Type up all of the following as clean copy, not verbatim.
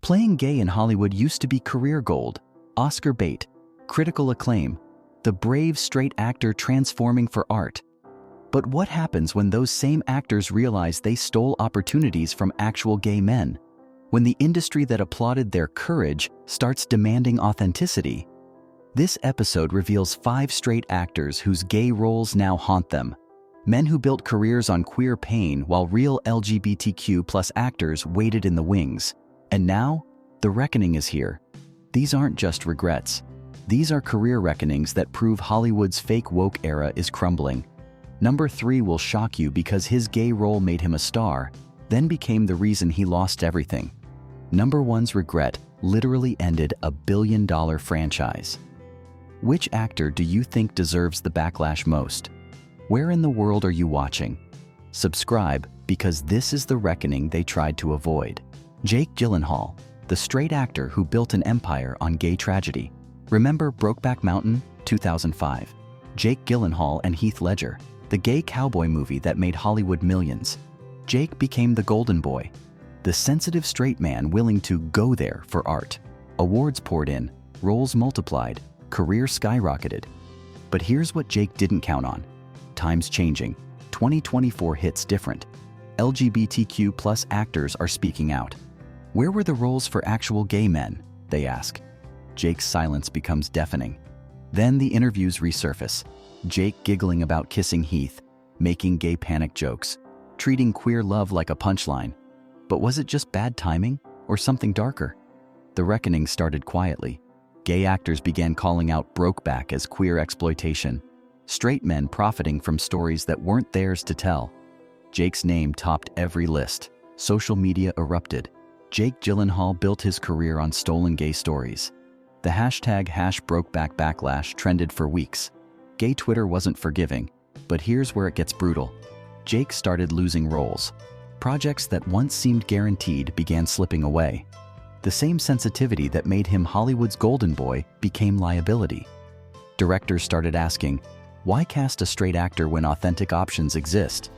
Playing gay in Hollywood used to be career gold, Oscar bait, critical acclaim, the brave straight actor transforming for art. But what happens when those same actors realize they stole opportunities from actual gay men? When the industry that applauded their courage starts demanding authenticity? This episode reveals 5 straight actors whose gay roles now haunt them. Men who built careers on queer pain while real LGBTQ+ actors waited in the wings. And now, the reckoning is here. These aren't just regrets. These are career reckonings that prove Hollywood's fake woke era is crumbling. Number 3 will shock you because his gay role made him a star, then became the reason he lost everything. Number 1's regret literally ended a billion-dollar franchise. Which actor do you think deserves the backlash most? Where in the world are you watching? Subscribe, because this is the reckoning they tried to avoid. Jake Gyllenhaal, the straight actor who built an empire on gay tragedy. Remember Brokeback Mountain, 2005? Jake Gyllenhaal and Heath Ledger, the gay cowboy movie that made Hollywood millions. Jake became the golden boy, the sensitive straight man willing to go there for art. Awards poured in, roles multiplied, career skyrocketed. But here's what Jake didn't count on. Time's changing. 2024 hits different. LGBTQ+ actors are speaking out. Where were the roles for actual gay men? They ask. Jake's silence becomes deafening. Then the interviews resurface. Jake giggling about kissing Heath, making gay panic jokes, treating queer love like a punchline. But was it just bad timing or something darker? The reckoning started quietly. Gay actors began calling out Brokeback as queer exploitation, straight men profiting from stories that weren't theirs to tell. Jake's name topped every list. Social media erupted. Jake Gyllenhaal built his career on stolen gay stories. The hashtag #Brokeback backlash trended for weeks. Gay Twitter wasn't forgiving, but here's where it gets brutal. Jake started losing roles. Projects that once seemed guaranteed began slipping away. The same sensitivity that made him Hollywood's golden boy became liability. Directors started asking, why cast a straight actor when authentic options exist?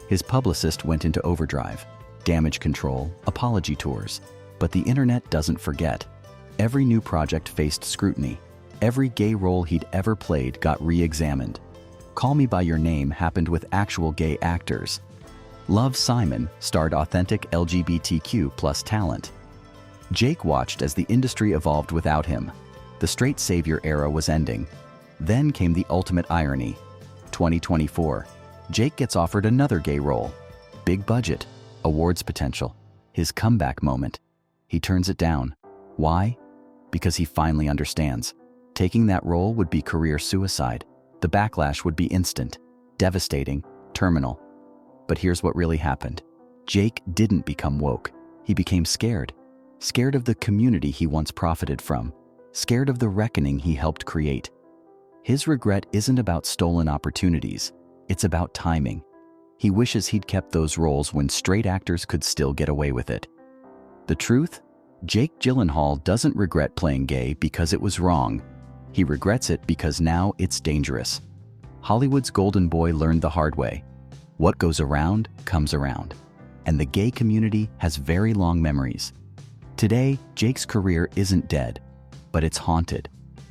His publicist went into overdrive. Damage control, apology tours. But the internet doesn't forget. Every new project faced scrutiny. Every gay role he'd ever played got re-examined. Call Me By Your Name happened with actual gay actors. Love, Simon starred authentic LGBTQ+ talent. Jake watched as the industry evolved without him. The straight savior era was ending. Then came the ultimate irony. 2024. Jake gets offered another gay role. Big budget, awards potential, his comeback moment. He turns it down. Why? Because he finally understands. Taking that role would be career suicide. The backlash would be instant, devastating, terminal. But here's what really happened. Jake didn't become woke. He became scared. Scared of the community he once profited from. Scared of the reckoning he helped create. His regret isn't about stolen opportunities. It's about timing. He wishes he'd kept those roles when straight actors could still get away with it. The truth? Jake Gyllenhaal doesn't regret playing gay because it was wrong. He regrets it because now it's dangerous. Hollywood's golden boy learned the hard way. What goes around comes around. And the gay community has very long memories. Today, Jake's career isn't dead, but it's haunted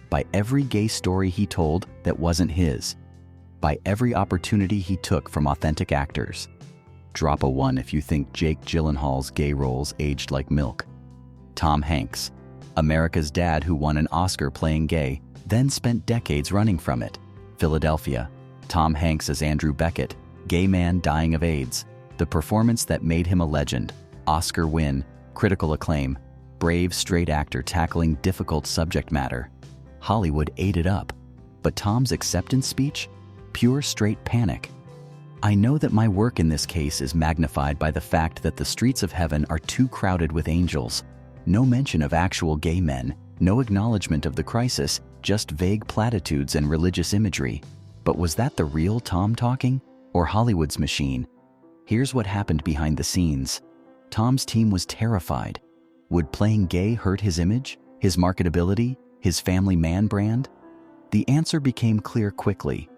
by every gay story he told that wasn't his, by every opportunity he took from authentic actors. Drop a 1 if you think Jake Gyllenhaal's gay roles aged like milk. Tom Hanks, America's dad who won an Oscar playing gay, then spent decades running from it. Philadelphia, Tom Hanks as Andrew Beckett, gay man dying of AIDS. The performance that made him a legend. Oscar win, critical acclaim, brave straight actor tackling difficult subject matter. Hollywood ate it up. But Tom's acceptance speech? Pure straight panic. I know that my work in this case is magnified by the fact that the streets of heaven are too crowded with angels. No mention of actual gay men, no acknowledgement of the crisis, just vague platitudes and religious imagery. But was that the real Tom talking, or Hollywood's machine? Here's what happened behind the scenes. Tom's team was terrified. Would playing gay hurt his image, his marketability, his family man brand? The answer became clear quickly.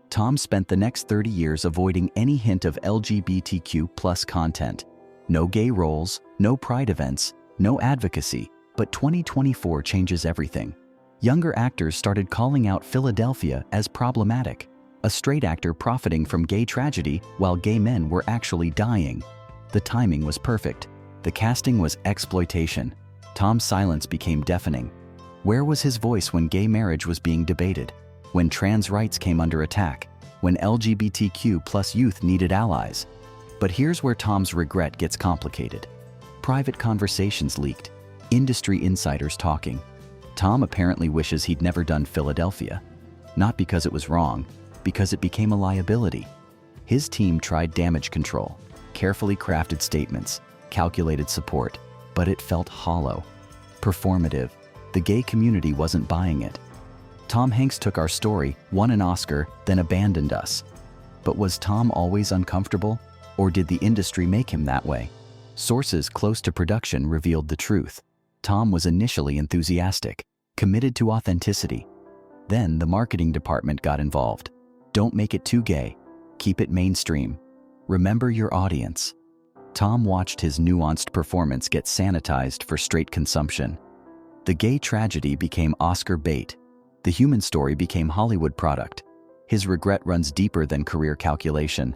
Tom spent the next 30 years avoiding any hint of LGBTQ+ content. No gay roles, no pride events, No advocacy, but 2024 changes everything. Younger actors started calling out Philadelphia as problematic, a straight actor profiting from gay tragedy while gay men were actually dying. The timing was perfect. The casting was exploitation. Tom's silence became deafening. Where was his voice when gay marriage was being debated? When trans rights came under attack? When LGBTQ+ youth needed allies? But here's where Tom's regret gets complicated. Private conversations leaked. Industry insiders talking. Tom apparently wishes he'd never done Philadelphia. Not because it was wrong, because it became a liability. His team tried damage control, carefully crafted statements, calculated support, but it felt hollow, performative. The gay community wasn't buying it. Tom Hanks took our story, won an Oscar, then abandoned us. But was Tom always uncomfortable, or did the industry make him that way? Sources close to production revealed the truth. Tom was initially enthusiastic, committed to authenticity. Then the marketing department got involved. Don't make it too gay. Keep it mainstream. Remember your audience. Tom watched his nuanced performance get sanitized for straight consumption. The gay tragedy became Oscar bait. The human story became Hollywood product. His regret runs deeper than career calculation.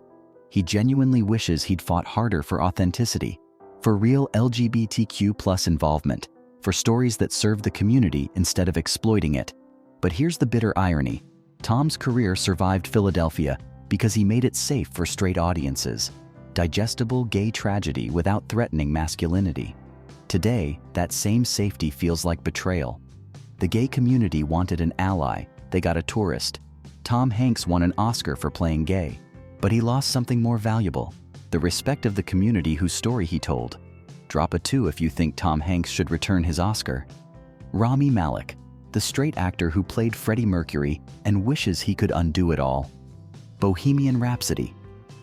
He genuinely wishes he'd fought harder for authenticity, for real LGBTQ+ involvement, for stories that serve the community instead of exploiting it. But here's the bitter irony. Tom's career survived Philadelphia because he made it safe for straight audiences. Digestible gay tragedy without threatening masculinity. Today, that same safety feels like betrayal. The gay community wanted an ally, they got a tourist. Tom Hanks won an Oscar for playing gay, but he lost something more valuable, the respect of the community whose story he told. Drop a 2 if you think Tom Hanks should return his Oscar. Rami Malek, the straight actor who played Freddie Mercury and wishes he could undo it all. Bohemian Rhapsody.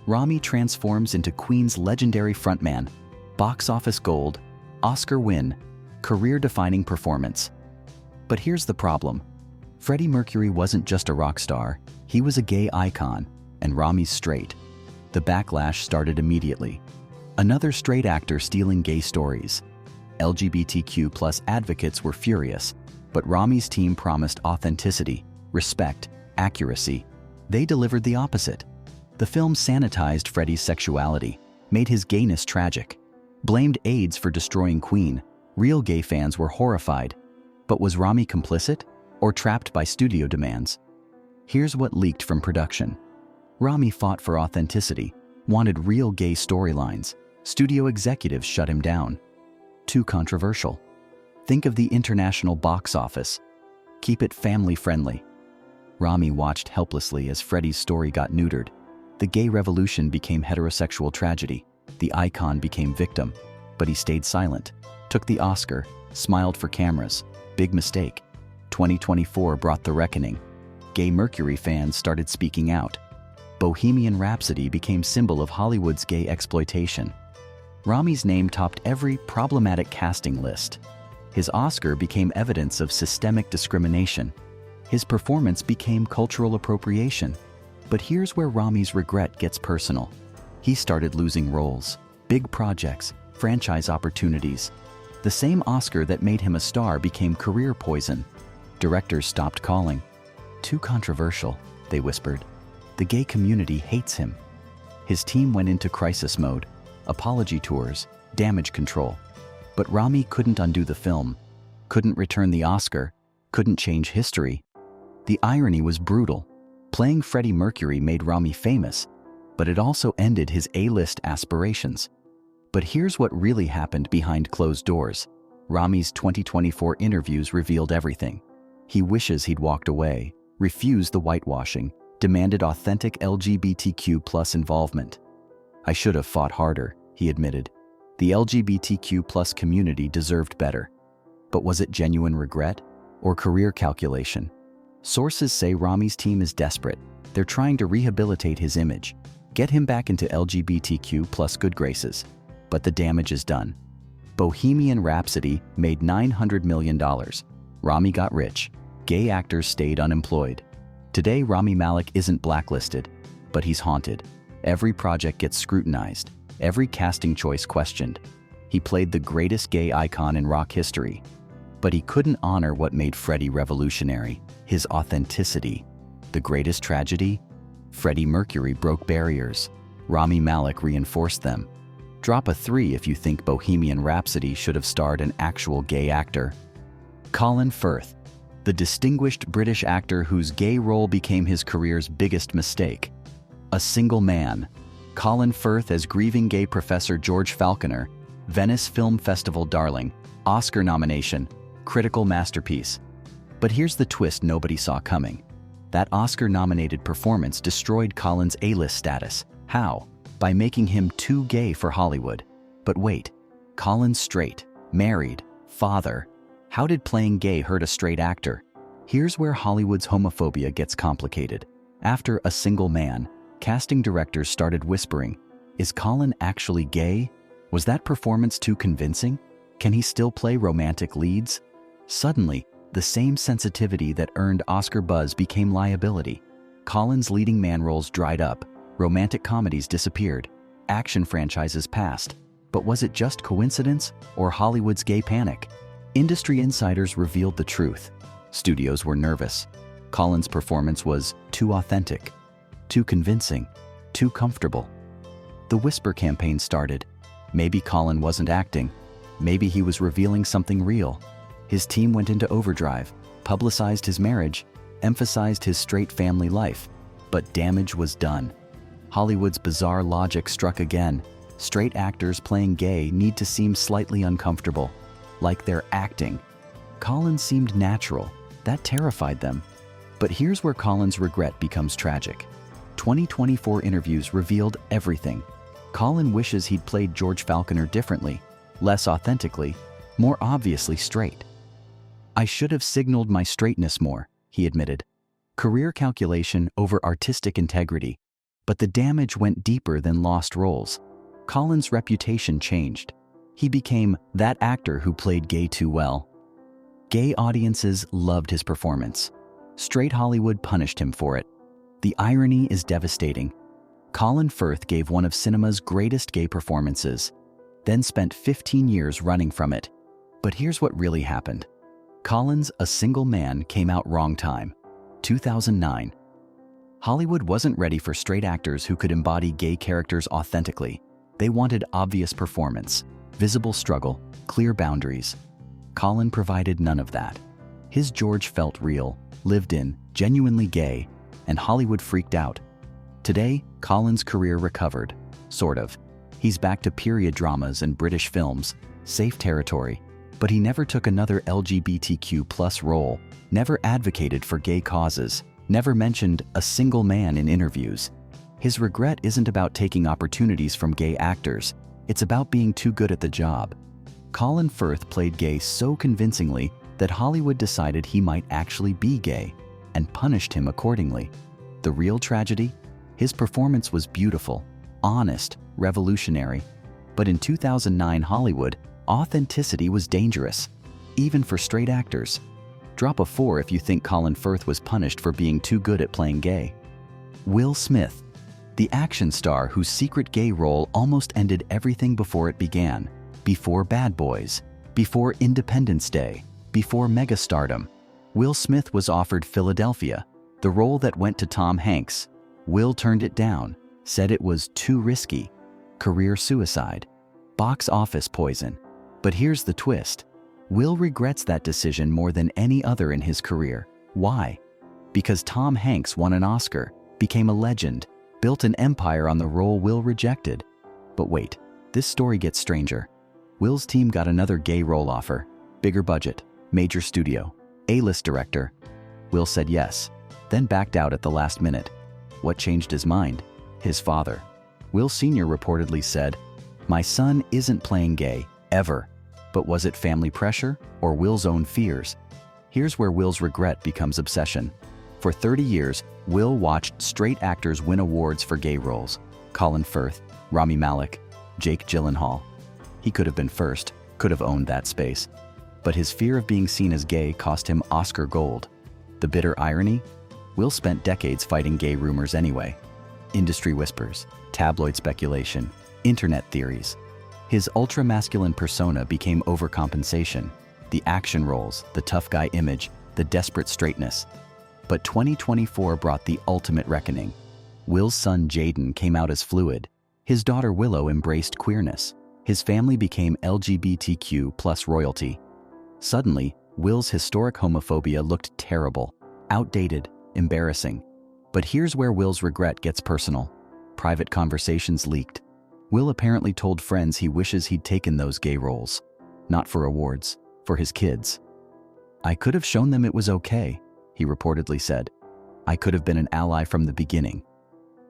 Rami transforms into Queen's legendary frontman, box office gold, Oscar win, career-defining performance. But here's the problem. Freddie Mercury wasn't just a rock star, he was a gay icon, and Rami's straight. The backlash started immediately. Another straight actor stealing gay stories. LGBTQ+ advocates were furious, but Rami's team promised authenticity, respect, accuracy. They delivered the opposite. The film sanitized Freddie's sexuality, made his gayness tragic, blamed AIDS for destroying Queen. Real gay fans were horrified. But was Rami complicit, or trapped by studio demands? Here's what leaked from production. Rami fought for authenticity, wanted real gay storylines. Studio executives shut him down. Too controversial. Think of the international box office. Keep it family-friendly. Rami watched helplessly as Freddie's story got neutered. The gay revolution became heterosexual tragedy. The icon became victim. But he stayed silent, took the Oscar, smiled for cameras. Big mistake. 2024 brought the reckoning. Gay Mercury fans started speaking out. Bohemian Rhapsody became symbol of Hollywood's gay exploitation. Rami's name topped every problematic casting list. His Oscar became evidence of systemic discrimination. His performance became cultural appropriation. But here's where Rami's regret gets personal. He started losing roles, big projects, franchise opportunities. The same Oscar that made him a star became career poison. Directors stopped calling. Too controversial, they whispered. The gay community hates him. His team went into crisis mode, apology tours, damage control. But Rami couldn't undo the film, couldn't return the Oscar, couldn't change history. The irony was brutal. Playing Freddie Mercury made Rami famous, but it also ended his A-list aspirations. But here's what really happened behind closed doors. Rami's 2024 interviews revealed everything. He wishes he'd walked away, refused the whitewashing, demanded authentic LGBTQ+ involvement. I should have fought harder, he admitted. The LGBTQ+ community deserved better. But was it genuine regret or career calculation? Sources say Rami's team is desperate. They're trying to rehabilitate his image, get him back into LGBTQ+ good graces. But the damage is done. Bohemian Rhapsody made $900 million. Rami got rich. Gay actors stayed unemployed. Today, Rami Malek isn't blacklisted, but he's haunted. Every project gets scrutinized, every casting choice questioned. He played the greatest gay icon in rock history. But he couldn't honor what made Freddie revolutionary, his authenticity. The greatest tragedy? Freddie Mercury broke barriers. Rami Malek reinforced them. Drop a 3 if you think Bohemian Rhapsody should have starred an actual gay actor. Colin Firth, the distinguished British actor whose gay role became his career's biggest mistake. A single man. Colin Firth as grieving gay Professor George Falconer, Venice Film Festival darling, Oscar nomination, critical masterpiece. But here's the twist nobody saw coming. That Oscar-nominated performance destroyed Colin's A-list status. How? By making him too gay for Hollywood. But wait, Colin's straight, married, father. How did playing gay hurt a straight actor? Here's where Hollywood's homophobia gets complicated. After A Single Man, casting directors started whispering, is Colin actually gay? Was that performance too convincing? Can he still play romantic leads? Suddenly, the same sensitivity that earned Oscar buzz became liability. Colin's leading man roles dried up, romantic comedies disappeared, action franchises passed. But was it just coincidence or Hollywood's gay panic? Industry insiders revealed the truth. Studios were nervous. Colin's performance was too authentic, too convincing, too comfortable. The Whisper campaign started. Maybe Colin wasn't acting. Maybe he was revealing something real. His team went into overdrive, publicized his marriage, emphasized his straight family life. But damage was done. Hollywood's bizarre logic struck again. Straight actors playing gay need to seem slightly uncomfortable, like they're acting. Colin seemed natural. That terrified them. But here's where Colin's regret becomes tragic. 2024 interviews revealed everything. Colin wishes he'd played George Falconer differently, less authentically, more obviously straight. I should have signaled my straightness more, he admitted. Career calculation over artistic integrity. But the damage went deeper than lost roles. Colin's reputation changed. He became that actor who played gay too well. Gay audiences loved his performance. Straight Hollywood punished him for it. The irony is devastating. Colin Firth gave one of cinema's greatest gay performances, then spent 15 years running from it. But here's what really happened. Colin's A Single Man came out wrong time. 2009. Hollywood wasn't ready for straight actors who could embody gay characters authentically. They wanted obvious performance, visible struggle, clear boundaries. Colin provided none of that. His George felt real, lived in, genuinely gay, and Hollywood freaked out. Today, Colin's career recovered, sort of. He's back to period dramas and British films, safe territory, but he never took another LGBTQ+ role, never advocated for gay causes, never mentioned a single man in interviews. His regret isn't about taking opportunities from gay actors, it's about being too good at the job. Colin Firth played gay so convincingly that Hollywood decided he might actually be gay, and punished him accordingly. The real tragedy? His performance was beautiful, honest, revolutionary. But in 2009 Hollywood, authenticity was dangerous, even for straight actors. Drop a 4 if you think Colin Firth was punished for being too good at playing gay. Will Smith, the action star whose secret gay role almost ended everything before it began, before Bad Boys, before Independence Day, before megastardom. Will Smith was offered Philadelphia, the role that went to Tom Hanks. Will turned it down, said it was too risky. Career suicide. Box office poison. But here's the twist. Will regrets that decision more than any other in his career. Why? Because Tom Hanks won an Oscar, became a legend, built an empire on the role Will rejected. But wait, this story gets stranger. Will's team got another gay role offer, bigger budget, major studio, A-list director. Will said yes, then backed out at the last minute. What changed his mind? His father. Will Sr. reportedly said, "My son isn't playing gay, ever." But was it family pressure or Will's own fears? Here's where Will's regret becomes obsession. For 30 years, Will watched straight actors win awards for gay roles. Colin Firth, Rami Malek, Jake Gyllenhaal. He could have been first, could have owned that space. But his fear of being seen as gay cost him Oscar gold. The bitter irony? Will spent decades fighting gay rumors anyway. Industry whispers, tabloid speculation, internet theories. His ultra-masculine persona became overcompensation. The action roles, the tough guy image, the desperate straightness. But 2024 brought the ultimate reckoning. Will's son Jaden came out as fluid. His daughter Willow embraced queerness. His family became LGBTQ plus royalty. Suddenly, Will's historic homophobia looked terrible, outdated, embarrassing. But here's where Will's regret gets personal. Private conversations leaked. Will apparently told friends he wishes he'd taken those gay roles. Not for awards, for his kids. "I could have shown them it was okay," he reportedly said. "I could have been an ally from the beginning."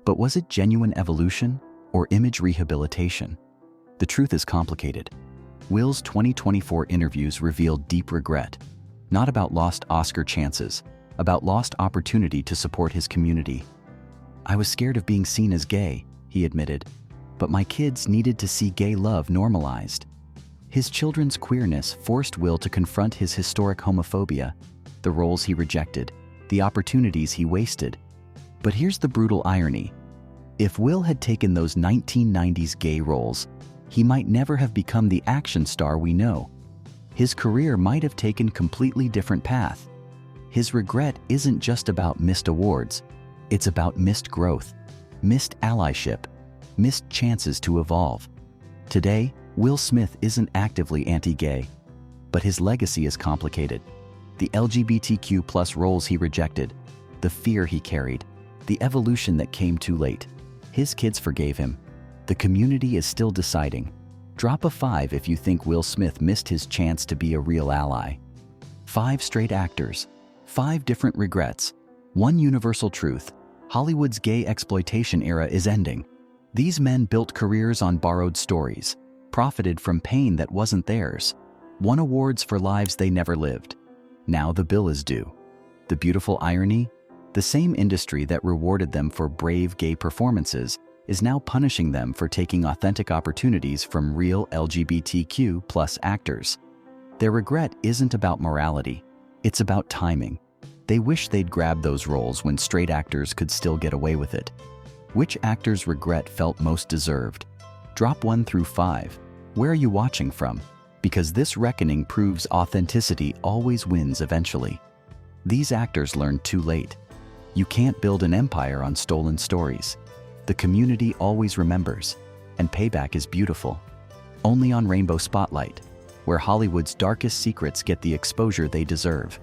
But was it genuine evolution or image rehabilitation? The truth is complicated. Will's 2024 interviews revealed deep regret. Not about lost Oscar chances, about lost opportunity to support his community. "I was scared of being seen as gay," he admitted, "but my kids needed to see gay love normalized." His children's queerness forced Will to confront his historic homophobia, the roles he rejected, the opportunities he wasted. But here's the brutal irony. If Will had taken those 1990s gay roles, he might never have become the action star we know. His career might have taken a completely different path. His regret isn't just about missed awards. It's about missed growth, missed allyship, missed chances to evolve. Today, Will Smith isn't actively anti-gay, but his legacy is complicated. The LGBTQ plus roles he rejected, the fear he carried, the evolution that came too late. His kids forgave him. The community is still deciding. Drop a 5 if you think Will Smith missed his chance to be a real ally. 5 straight actors, 5 different regrets, 1 universal truth. Hollywood's gay exploitation era is ending. These men built careers on borrowed stories, profited from pain that wasn't theirs, won awards for lives they never lived. Now the bill is due. The beautiful irony? The same industry that rewarded them for brave gay performances is now punishing them for taking authentic opportunities from real LGBTQ plus actors. Their regret isn't about morality, it's about timing. They wish they'd grabbed those roles when straight actors could still get away with it. Which actor's regret felt most deserved? Drop 1 through 5. Where are you watching from? Because this reckoning proves authenticity always wins eventually. These actors learned too late. You can't build an empire on stolen stories. The community always remembers, and payback is beautiful. Only on Rainbow Spotlight, where Hollywood's darkest secrets get the exposure they deserve.